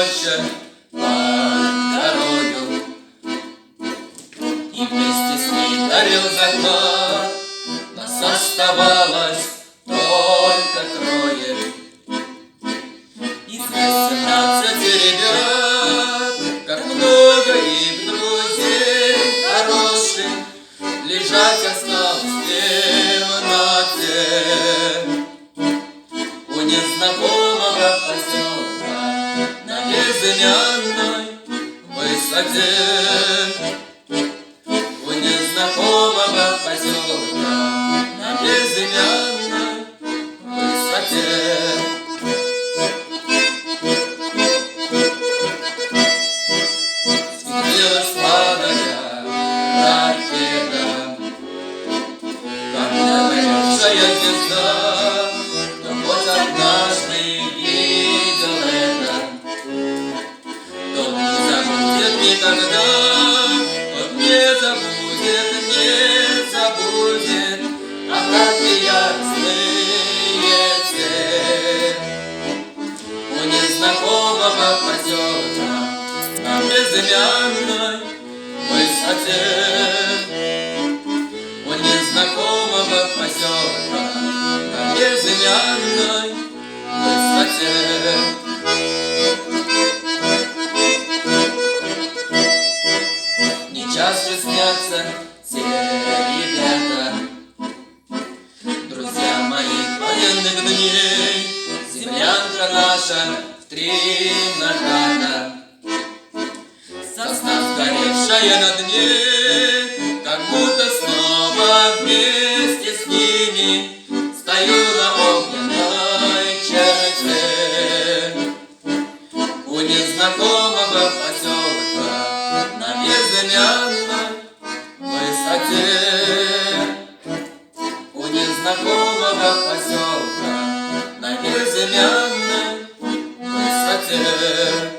роще под горою, и вместе с ней горел закат. Нас оставалось только трое из 18 ребят. Как много их друзей хороших лежать осталось в темноте у незнакомого поселка на безымянной высоте. У незнакомого поселка на безымянной высоте. Светилась, падая ракета, как горевшая звезда. Но хоть однажды видел это, тот не забудет никогда. Тот не забудет, не забудет, а как ясные все. У незнакомого поселка на безымянной высоте. У незнакомого поселка на безымянной высоте. Нечасто снятся те ребята, друзья моих военных дней. Землянка наша в 3 наката, сосна сгоревшая на дне, как будто снова вместе с ними стою на огненной черте. У незнакомого поселка на безымянной высоте. У незнакомого поселка на безымянной высоте.